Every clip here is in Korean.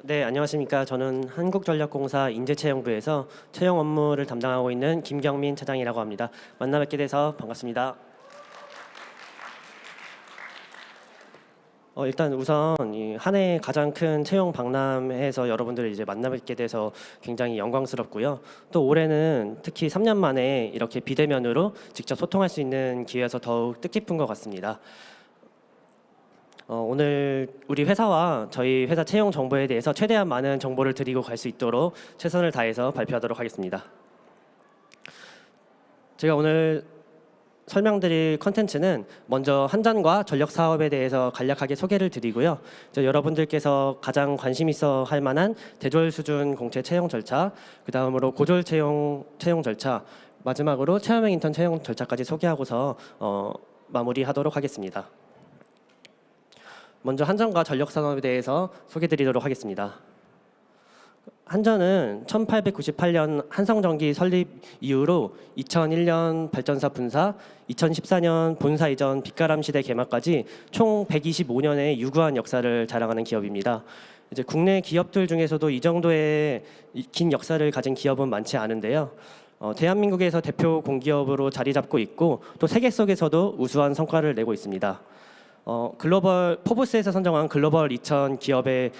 네, 안녕하십니까. 저는 한국전력공사 인재채용부에서 채용 업무를 담당하고 있는 김경민 차장이라고 합니다. 만나 뵙게 돼서 반갑습니다. 일단 우선 한 해 가장 큰 채용 박람회에서 여러분들을 이제 만나 뵙게 돼서 굉장히 영광스럽고요. 또 올해는 특히 3년 만에 이렇게 비대면으로 직접 소통할 수 있는 기회여서 더욱 뜻깊은 것 같습니다. 오늘 우리 회사와 저희 회사 채용 정보에 대해서 최대한 많은 정보를 드리고 갈 수 있도록 최선을 다해서 발표하도록 하겠습니다. 제가 오늘 설명드릴 컨텐츠는 먼저 한전과 전력 사업에 대해서 간략하게 소개를 드리고요. 여러분들께서 가장 관심 있어 할 만한 대졸 수준 공채 채용 절차, 그 다음으로 고졸 채용 절차, 마지막으로 체험형 인턴 채용 절차까지 소개하고서 마무리하도록 하겠습니다. 먼저 한전과 전력 산업에 대해서 소개드리도록 하겠습니다. 한전은 1898년 한성전기 설립 이후로 2001년 발전사 분사, 2014년 본사 이전 빛가람 시대 개막까지 총 125년의 유구한 역사를 자랑하는 기업입니다. 이제 국내 기업들 중에서도 이 정도의 긴 역사를 가진 기업은 많지 않은데요. 대한민국에서 대표 공기업으로 자리 잡고 있고 또 세계 속에서도 우수한 성과를 내고 있습니다. 글로벌 포브스에서 선정한 글로벌 2000 기업에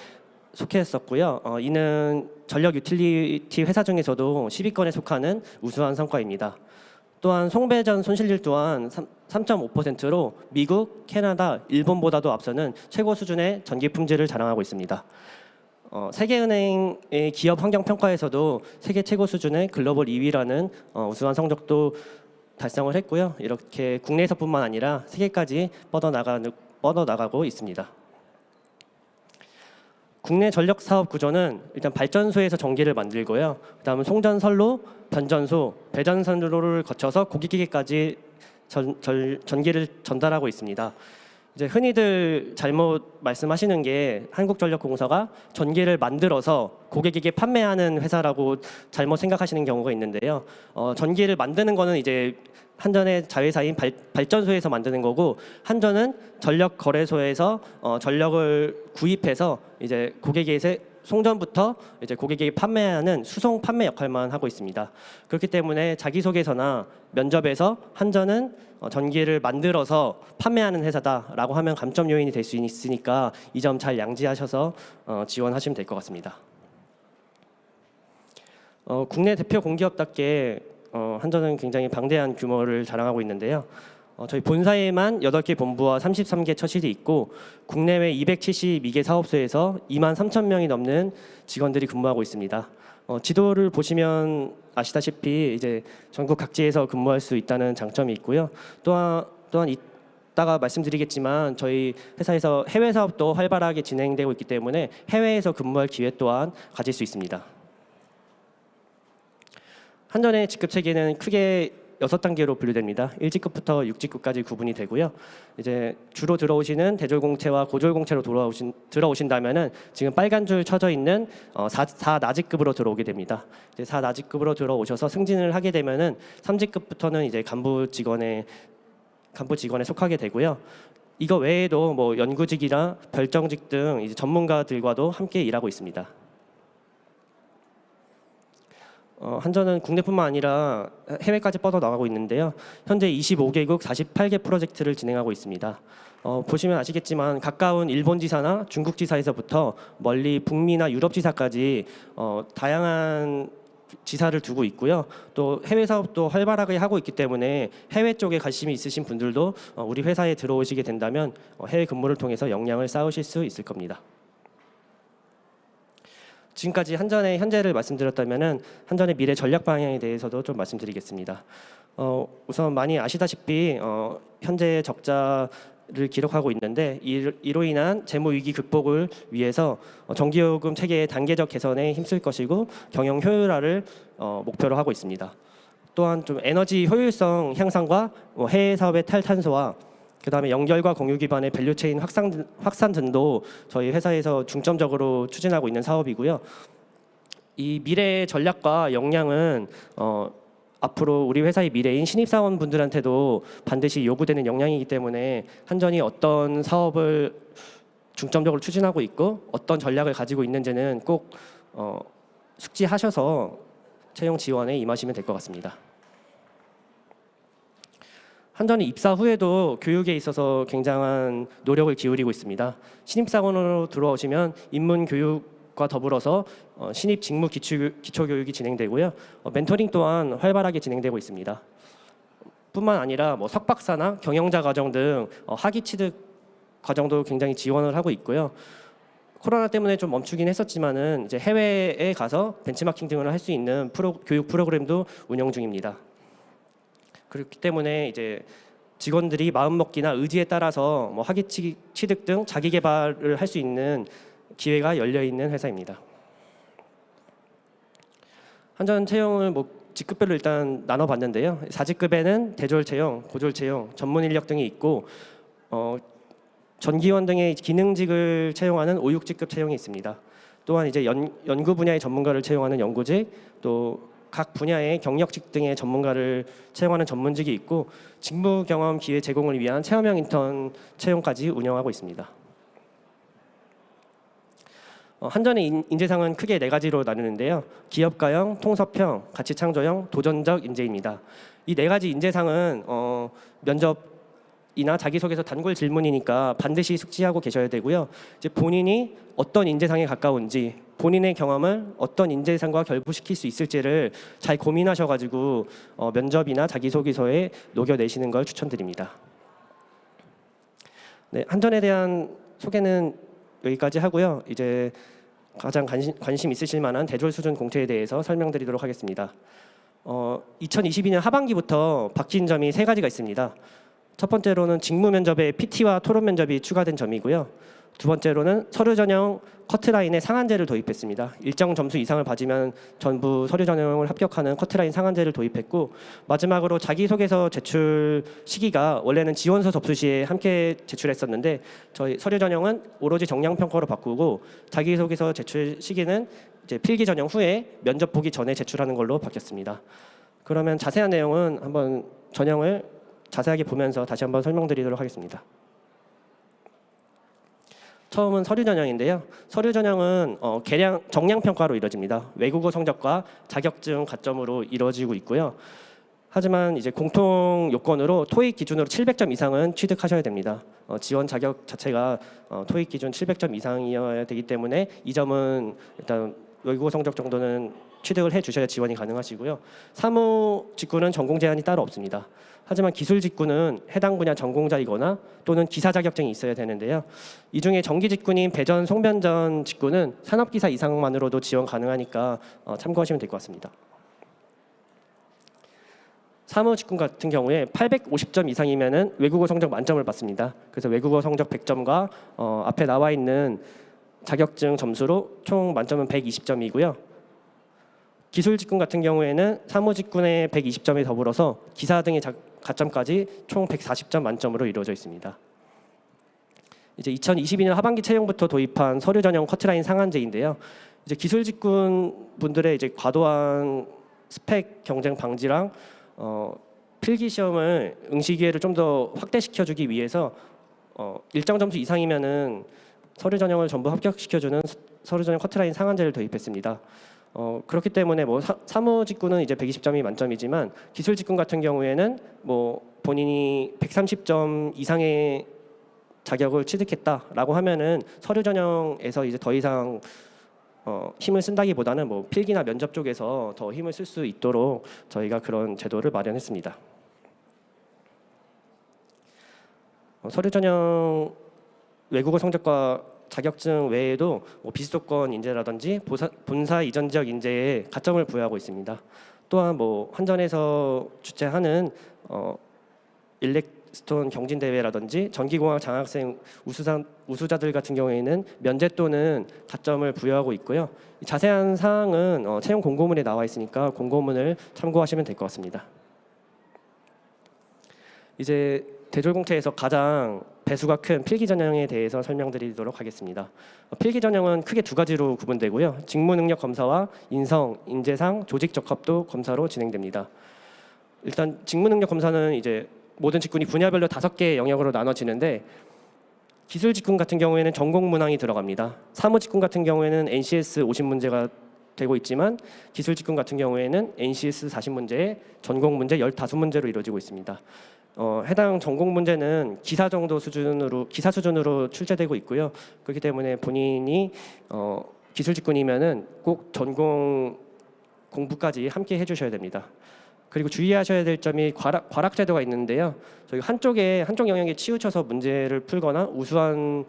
속했었고요. 이는 전력 유틸리티 회사 중에서도 10위권에 속하는 우수한 성과입니다. 또한 송배전 손실률 또한 3.5%로 미국, 캐나다, 일본보다도 앞서는 최고 수준의 전기 품질을 자랑하고 있습니다. 세계은행의 기업 환경 평가에서도 세계 최고 수준의 글로벌 2위라는 우수한 성적도 달성을 했고요. 이렇게 국내에서뿐만 아니라 세계까지 뻗어나가고 있습니다. 국내 전력 사업 구조는 일단 발전소에서 전기를 만들고요. 그다음은 송전선로, 변전소, 배전선로를 거쳐서 고객에게까지 전기를 전달하고 있습니다. 이제 흔히들 잘못 말씀하시는 게 한국전력공사가 전기를 만들어서 고객에게 판매하는 회사라고 잘못 생각하시는 경우가 있는데요. 전기를 만드는 거는 이제 한전의 자회사인 발전소에서 만드는 거고, 한전은 전력 거래소에서 전력을 구입해서 이제 고객에게 송전부터 이제 고객에게 판매하는 수송 판매 역할만 하고 있습니다. 그렇기 때문에 자기소개서나 면접에서 한전은 전기를 만들어서 판매하는 회사다라고 하면 감점 요인이 될 수 있으니까 이 점 잘 양지하셔서 지원하시면 될 것 같습니다. 국내 대표 공기업답게 한전은 굉장히 방대한 규모를 자랑하고 있는데요. 저희 본사에만 8개 본부와 33개 처실이 있고 국내외 272개 사업소에서 23,000명이 넘는 직원들이 근무하고 있습니다. 지도를 보시면 아시다시피 이제 전국 각지에서 근무할 수 있다는 장점이 있고요. 또한 이따가 말씀드리겠지만 저희 회사에서 해외 사업도 활발하게 진행되고 있기 때문에 해외에서 근무할 기회 또한 가질 수 있습니다. 한전의 직급 체계는 크게 6단계로 분류됩니다. 1직급부터 6직급까지 구분이 되고요. 이제 주로 들어오시는 대졸공채와 고졸공채로 들어오신다면은 지금 빨간 줄 쳐져 있는 4나직급으로 들어오게 됩니다. 이제 4나직급으로 들어오셔서 승진을 하게 되면은 3직급부터는 이제 간부 직원에 속하게 되고요. 이거 외에도 뭐 연구직이나 별정직 등 이제 전문가들과도 함께 일하고 있습니다. 한전은 국내뿐만 아니라 해외까지 뻗어나가고 있는데요. 현재 25개국 48개 프로젝트를 진행하고 있습니다. 보시면 아시겠지만 가까운 일본 지사나 중국 지사에서부터 멀리 북미나 유럽 지사까지 다양한 지사를 두고 있고요. 또 해외 사업도 활발하게 하고 있기 때문에 해외 쪽에 관심이 있으신 분들도 우리 회사에 들어오시게 된다면 해외 근무를 통해서 역량을 쌓으실 수 있을 겁니다. 지금까지 한전의 현재를 말씀드렸다면은 한전의 미래 전략 방향에 대해서도 좀 말씀드리겠습니다. 우선 많이 아시다시피 현재 적자를 기록하고 있는데 이로 인한 재무 위기 극복을 위해서 전기요금 체계의 단계적 개선에 힘쓸 것이고 경영 효율화를 목표로 하고 있습니다. 또한 좀 에너지 효율성 향상과 해외 사업의 탈탄소화, 그다음에 연결과 공유 기반의 밸류체인 확산 등도 저희 회사에서 중점적으로 추진하고 있는 사업이고요. 이 미래의 전략과 역량은 앞으로 우리 회사의 미래인 신입사원분들한테도 반드시 요구되는 역량이기 때문에 한전이 어떤 사업을 중점적으로 추진하고 있고 어떤 전략을 가지고 있는지는 꼭 숙지하셔서 채용 지원에 임하시면 될 것 같습니다. 한전이 입사 후에도 교육에 있어서 굉장한 노력을 기울이고 있습니다. 신입사원으로 들어오시면 입문 교육과 더불어서 신입 직무 기초 교육이 진행되고요. 멘토링 또한 활발하게 진행되고 있습니다. 뿐만 아니라 뭐 석박사나 경영자 과정 등 학위 취득 과정도 굉장히 지원을 하고 있고요. 코로나 때문에 좀 멈추긴 했었지만은 이제 해외에 가서 벤치마킹 등을 할 수 있는 교육 프로그램도 운영 중입니다. 그렇기 때문에 이제 직원들이 마음먹기나 의지에 따라서 뭐 학위 취득 등 자기 개발을 할 수 있는 기회가 열려 있는 회사입니다. 한전 채용을 뭐 직급별로 일단 나눠봤는데요. 4직급에는 대졸 채용, 고졸 채용, 전문 인력 등이 있고 전기원 등의 기능직을 채용하는 5, 6직급 채용이 있습니다. 또한 이제 연구 분야의 전문가를 채용하는 연구직, 또 각 분야의 경력직 등의 전문가를 채용하는 전문직이 있고 직무 경험 기회 제공을 위한 체험형 인턴 채용까지 운영하고 있습니다. 한전의 인재상은 크게 4가지로 나누는데요. 기업가형, 통섭형, 가치창조형, 도전적 인재입니다. 이 4가지 인재상은 면접이나 자기소개서 단골 질문이니까 반드시 숙지하고 계셔야 되고요. 이제 본인이 어떤 인재상에 가까운지, 본인의 경험을 어떤 인재상과 결부시킬 수 있을지를 잘 고민하셔가지고 면접이나 자기소개서에 녹여내시는 걸 추천드립니다. 네, 한전에 대한 소개는 여기까지 하고요. 이제 가장 관심 있으실 만한 대졸 수준 공채에 대해서 설명드리도록 하겠습니다. 2022년 하반기부터 바뀐 점이 3가지가 있습니다. 첫 번째로는 직무 면접에 PT와 토론 면접이 추가된 점이고요. 두 번째로는 서류 전형 커트라인에 상한제를 도입했습니다. 일정 점수 이상을 받으면 전부 서류 전형을 합격하는 커트라인 상한제를 도입했고, 마지막으로 자기소개서 제출 시기가 원래는 지원서 접수 시에 함께 제출했었는데 저희 서류 전형은 오로지 정량 평가로 바꾸고 자기소개서 제출 시기는 이제 필기 전형 후에 면접 보기 전에 제출하는 걸로 바뀌었습니다. 그러면 자세한 내용은 한번 전형을 자세하게 보면서 다시 한번 설명드리도록 하겠습니다. 처음은 서류 전형인데요. 서류 전형은 정량 평가로 이루어집니다. 외국어 성적과 자격증 가점으로 이루어지고 있고요. 하지만 이제 공통 요건으로 토익 기준으로 700점 이상은 취득하셔야 됩니다. 지원 자격 자체가 토익 기준 700점 이상이어야 되기 때문에 이 점은 일단 외국어 성적 정도는 취득을 해주셔야 지원이 가능하시고요. 사무 직군은 전공 제한이 따로 없습니다. 하지만 기술 직군은 해당 분야 전공자이거나 또는 기사 자격증이 있어야 되는데요. 이 중에 전기 직군인 배전, 송변전 직군은 산업기사 이상만으로도 지원 가능하니까 참고하시면 될 것 같습니다. 사무 직군 같은 경우에 850점 이상이면은 외국어 성적 만점을 받습니다. 그래서 외국어 성적 100점과 앞에 나와 있는 자격증 점수로 총 만점은 120점이고요. 기술 직군 같은 경우에는 사무 직군의 120점에 더불어서 기사 등의 가점까지 총 140점 만점으로 이루어져 있습니다. 이제 2022년 하반기 채용부터 도입한 서류 전형 커트라인 상한제인데요. 이제 기술 직군 분들의 이제 과도한 스펙 경쟁 방지랑 필기 시험을 응시 기회를 좀 더 확대시켜주기 위해서 일정 점수 이상이면은 서류 전형을 전부 합격시켜주는 서류 전형 커트라인 상한제를 도입했습니다. 그렇기 때문에 뭐 사무 직군은 이제 120점이 만점이지만 기술 직군 같은 경우에는 뭐 본인이 130점 이상의 자격을 취득했다라고 하면은 서류 전형에서 이제 더 이상 힘을 쓴다기보다는 뭐 필기나 면접 쪽에서 더 힘을 쓸 수 있도록 저희가 그런 제도를 마련했습니다. 서류 전형 외국어 성적과 자격증 외에도 뭐 비수도권 인재라든지 본사 이전 지역 인재에 가점을 부여하고 있습니다. 또한 뭐 한전에서 주최하는 일렉스톤 경진 대회라든지 전기공학 장학생 우수자들 같은 경우에는 면제 또는 가점을 부여하고 있고요. 자세한 사항은 채용 공고문에 나와 있으니까 공고문을 참고하시면 될 것 같습니다. 이제 대졸공채에서 가장 배수가 큰 필기 전형에 대해서 설명드리도록 하겠습니다. 필기 전형은 크게 2가지로 구분되고요. 직무 능력 검사와 인성, 인재상, 조직 적합도 검사로 진행됩니다. 일단 직무 능력 검사는 이제 모든 직군이 분야별로 5개의 영역으로 나눠지는데 기술 직군 같은 경우에는 전공 문항이 들어갑니다. 사무 직군 같은 경우에는 NCS 50문제가 되고 있지만 기술 직군 같은 경우에는 NCS 40문제에 전공 문제 15문제로 이루어지고 있습니다. 해당 전공 문제는 기사 수준으로 출제되고 있고요. 그렇기 때문에 본인이 기술 직군이면은 꼭 전공 공부까지 함께 해주셔야 됩니다. 그리고 주의하셔야 될 점이 과락 제도가 있는데요. 저희 한쪽 영역에 치우쳐서 문제를 풀거나 우수한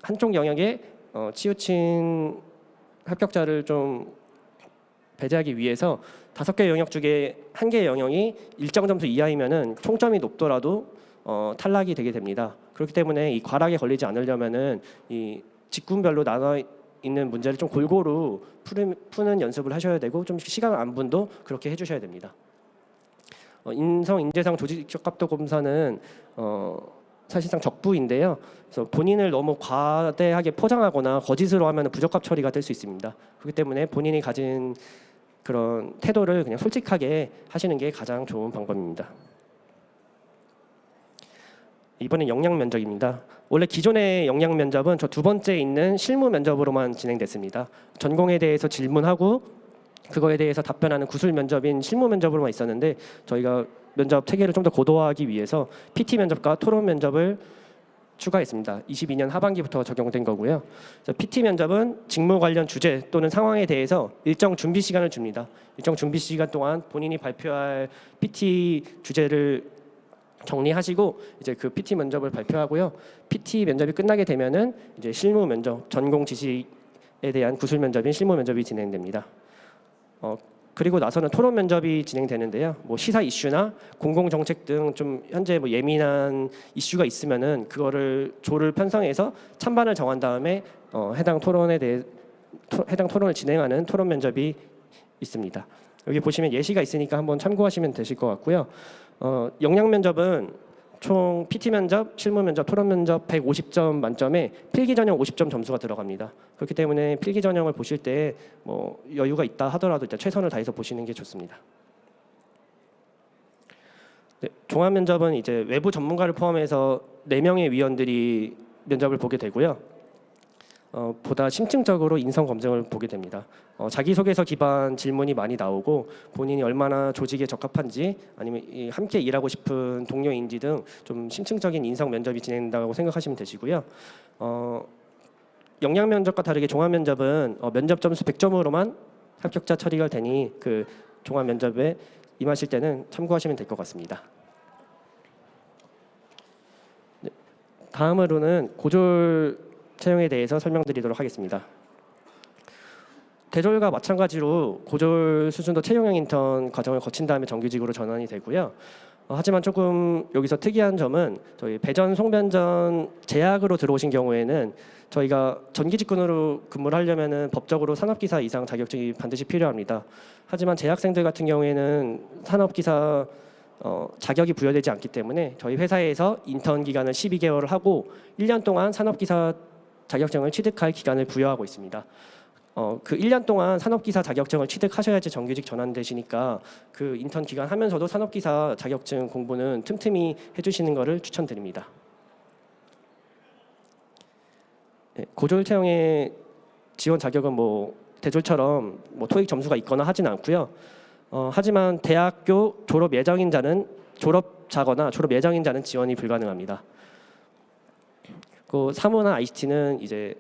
한쪽 영역에 치우친 합격자를 좀 배제하기 위해서 5개 영역 중에 1개 영역이 일정 점수 이하이면은 총점이 높더라도 탈락이 되게 됩니다. 그렇기 때문에 이 과락에 걸리지 않으려면은 이 직군별로 나눠 있는 문제를 좀 골고루 푸는 연습을 하셔야 되고 좀 시간 안분도 그렇게 해주셔야 됩니다. 인재상 조직적합도 검사는 사실상 적부인데요. 그래서 본인을 너무 과대하게 포장하거나 거짓으로 하면 부적합 처리가 될 수 있습니다. 그렇기 때문에 본인이 가진 그런 태도를 그냥 솔직하게 하시는 게 가장 좋은 방법입니다. 이번엔 역량 면접입니다. 원래 기존의 역량 면접은 저 두 번째 있는 실무 면접으로만 진행됐습니다. 전공에 대해서 질문하고 그거에 대해서 답변하는 구술 면접인 실무 면접으로만 있었는데 저희가 면접 체계를 좀 더 고도화하기 위해서 PT 면접과 토론 면접을 추가했습니다. 22년 하반기부터 적용된 거고요. 그래서 PT 면접은 직무 관련 주제 또는 상황에 대해서 일정 준비 시간을 줍니다. 일정 준비 시간 동안 본인이 발표할 PT 주제를 정리하시고 이제 그 PT 면접을 발표하고요. PT 면접이 끝나게 되면은 이제 실무 면접, 전공 지식에 대한 구술 면접인 실무 면접이 진행됩니다. 그리고 나서는 토론 면접이 진행되는데요. 뭐 시사 이슈나 공공 정책 등 좀 현재 뭐 예민한 이슈가 있으면은 그거를 조를 편성해서 찬반을 정한 다음에 해당 토론을 진행하는 토론 면접이 있습니다. 여기 보시면 예시가 있으니까 한번 참고하시면 되실 것 같고요. 역량 면접은 총 PT 면접, 실무 면접, 토론 면접 150점 만점에 필기 전형 50점 점수가 들어갑니다. 그렇기 때문에 필기 전형을 보실 때 뭐 여유가 있다 하더라도 일단 최선을 다해서 보시는 게 좋습니다. 네, 종합 면접은 이제 외부 전문가를 포함해서 4명의 위원들이 면접을 보게 되고요. 보다 심층적으로 인성 검증을 보게 됩니다. 자기소개서 기반 질문이 많이 나오고 본인이 얼마나 조직에 적합한지 아니면 함께 일하고 싶은 동료인지 등 좀 심층적인 인성 면접이 진행된다고 생각하시면 되시고요. 역량 면접과 다르게 종합 면접은 면접 점수 100점으로만 합격자 처리가 되니 그 종합 면접에 임하실 때는 참고하시면 될 것 같습니다. 네, 다음으로는 고졸 채용에 대해서 설명드리도록 하겠습니다. 대졸과 마찬가지로 고졸 수준도 채용형 인턴 과정을 거친 다음에 정규직으로 전환이 되고요. 하지만 조금 여기서 특이한 점은 저희 배전, 송변전 제약으로 들어오신 경우에는 저희가 전기직군으로 근무를 하려면은 법적으로 산업기사 이상 자격증이 반드시 필요합니다. 하지만 재학생들 같은 경우에는 산업기사 자격이 부여되지 않기 때문에 저희 회사에서 인턴 기간을 12개월을 하고 1년 동안 산업기사 자격증을 취득할 기간을 부여하고 있습니다. 그 1년 동안 산업기사 자격증을 취득하셔야지 정규직 전환되시니까 그 인턴 기간 하면서도 산업기사 자격증 공부는 틈틈이 해주시는 것을 추천드립니다. 네, 고졸 채용의 지원 자격은 뭐 대졸처럼 뭐 토익 점수가 있거나 하진 않고요. 하지만 대학교 졸업 예정인자는 지원이 불가능합니다. 그 사무나 ICT는 이제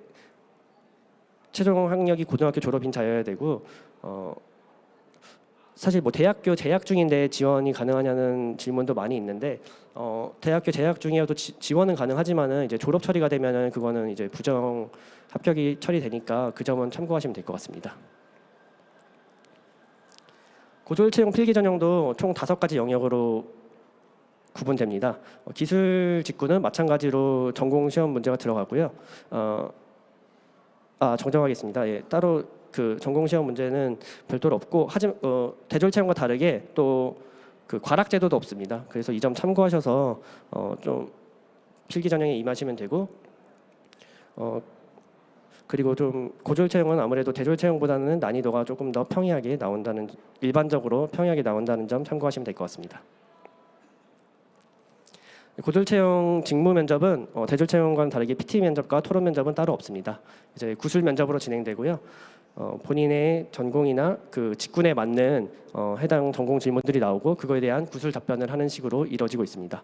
최종 학력이 고등학교 졸업인 자여야 되고 사실 뭐 대학교 재학 중인데 지원이 가능하냐는 질문도 많이 있는데 대학교 재학 중이어도 지원은 가능하지만은 이제 졸업 처리가 되면은 그거는 이제 부정 합격이 처리되니까 그 점은 참고하시면 될 것 같습니다. 고졸 채용 필기 전형도 총 5가지 영역으로 구분됩니다. 기술 직군은 마찬가지로 전공 시험 문제가 들어가고요. 정정하겠습니다. 예, 따로 그 전공 시험 문제는 별도로 없고 하지만 대졸 채용과 다르게 또 그 과락 제도도 없습니다. 그래서 이 점 참고하셔서 좀 필기 전형에 임하시면 되고 그리고 좀 고졸 채용은 아무래도 대졸 채용보다는 난이도가 조금 더 일반적으로 평이하게 나온다는 점 참고하시면 될 것 같습니다. 고졸 채용 직무 면접은 대졸 채용과는 다르게 PT 면접과 토론 면접은 따로 없습니다. 이제 구술 면접으로 진행되고요. 본인의 전공이나 그 직군에 맞는 해당 전공 질문들이 나오고 그거에 대한 구술 답변을 하는 식으로 이루어지고 있습니다.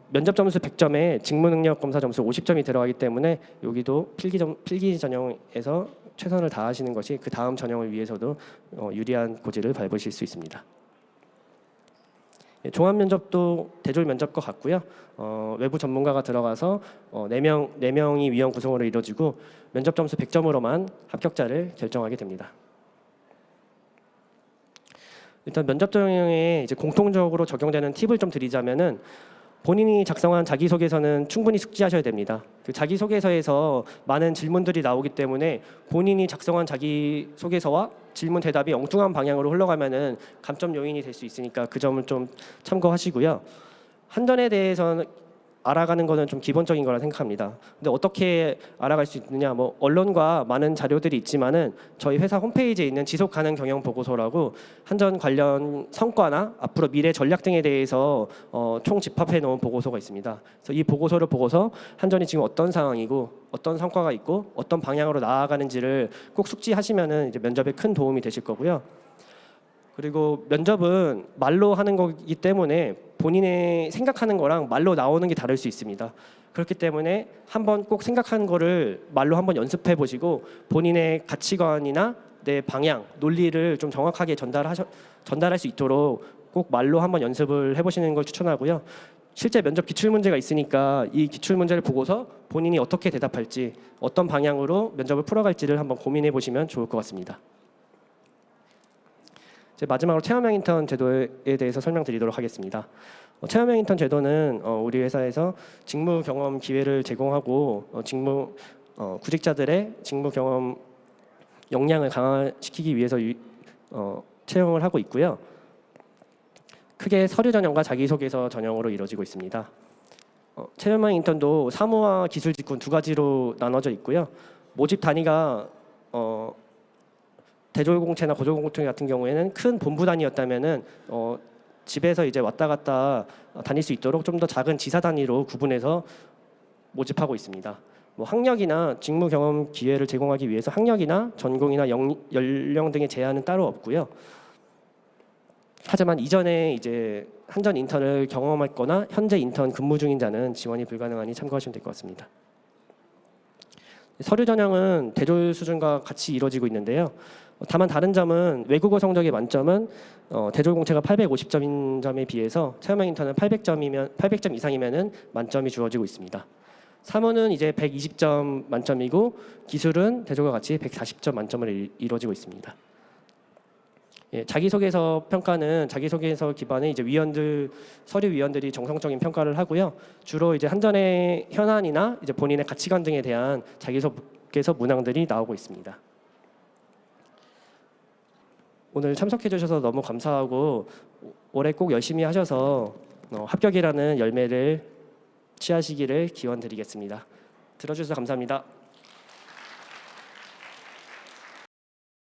면접 점수 100점에 직무 능력 검사 점수 50점이 들어가기 때문에 여기도 필기 전형에서 최선을 다하시는 것이 그 다음 전형을 위해서도 유리한 고지를 밟으실 수 있습니다. 종합 면접도 대졸 면접과 같고요. 외부 전문가가 들어가서 4명이 위원 구성으로 이루어지고 면접 점수 100점으로만 합격자를 결정하게 됩니다. 일단 면접 전형에 이제 공통적으로 적용되는 팁을 좀 드리자면은 본인이 작성한 자기소개서는 충분히 숙지하셔야 됩니다. 그 자기소개서에서 많은 질문들이 나오기 때문에 본인이 작성한 자기소개서와 질문 대답이 엉뚱한 방향으로 흘러가면은 감점 요인이 될 수 있으니까 그 점을 좀 참고하시고요. 한전에 대해서는 알아가는 거는 좀 기본적인 거라 생각합니다. 근데 어떻게 알아갈 수 있느냐? 뭐 언론과 많은 자료들이 있지만은 저희 회사 홈페이지에 있는 지속 가능 경영 보고서라고 한전 관련 성과나 앞으로 미래 전략 등에 대해서 총 집합해 놓은 보고서가 있습니다. 그래서 이 보고서를 보고서 한전이 지금 어떤 상황이고 어떤 성과가 있고 어떤 방향으로 나아가는지를 꼭 숙지하시면은 이제 면접에 큰 도움이 되실 거고요. 그리고 면접은 말로 하는 거기 때문에 본인의 생각하는 거랑 말로 나오는 게 다를 수 있습니다. 그렇기 때문에 한번 꼭 생각하는 거를 말로 한번 연습해 보시고 본인의 가치관이나 내 방향, 논리를 좀 정확하게 전달할 수 있도록 꼭 말로 한번 연습을 해보시는 걸 추천하고요. 실제 면접 기출 문제가 있으니까 이 기출 문제를 보고서 본인이 어떻게 대답할지, 어떤 방향으로 면접을 풀어갈지를 한번 고민해 보시면 좋을 것 같습니다. 마지막으로 체험형 인턴 제도에 대해서 설명드리도록 하겠습니다. 체험형 인턴 제도는 우리 회사에서 직무 경험 기회를 제공하고 구직자들의 직무 경험 역량을 강화시키기 위해서 채용을 하고 있고요. 크게 서류 전형과 자기소개서 전형으로 이루어지고 있습니다. 체험형 인턴도 사무와 기술 직군 두 가지로 나눠져 있고요. 모집 단위가 대졸공채나 고졸공채 같은 경우에는 큰 본부 단위였다면은 집에서 이제 왔다 갔다 다닐 수 있도록 좀 더 작은 지사 단위로 구분해서 모집하고 있습니다. 뭐 학력이나 직무 경험 기회를 제공하기 위해서 학력이나 전공이나 연령 등의 제한은 따로 없고요. 하지만 이전에 이제 한전 인턴을 경험했거나 현재 인턴 근무 중인 자는 지원이 불가능하니 참고하시면 될 것 같습니다. 서류 전형은 대졸 수준과 같이 이루어지고 있는데요. 다만 다른 점은 외국어 성적의 만점은 대졸 공채가 850점인 점에 비해서 체험형 인턴은 800점 이상이면은 만점이 주어지고 있습니다. 사무는 이제 120점 만점이고 기술은 대졸과 같이 140점 만점을 이루어지고 있습니다. 자기소개서 평가는 자기소개서 기반의 이제 서류 위원들이 정성적인 평가를 하고요. 주로 이제 한전의 현안이나 이제 본인의 가치관 등에 대한 자기소개서 문항들이 나오고 있습니다. 오늘 참석해 주셔서 너무 감사하고 올해 꼭 열심히 하셔서 합격이라는 열매를 취하시기를 기원드리겠습니다. 들어주셔서 감사합니다.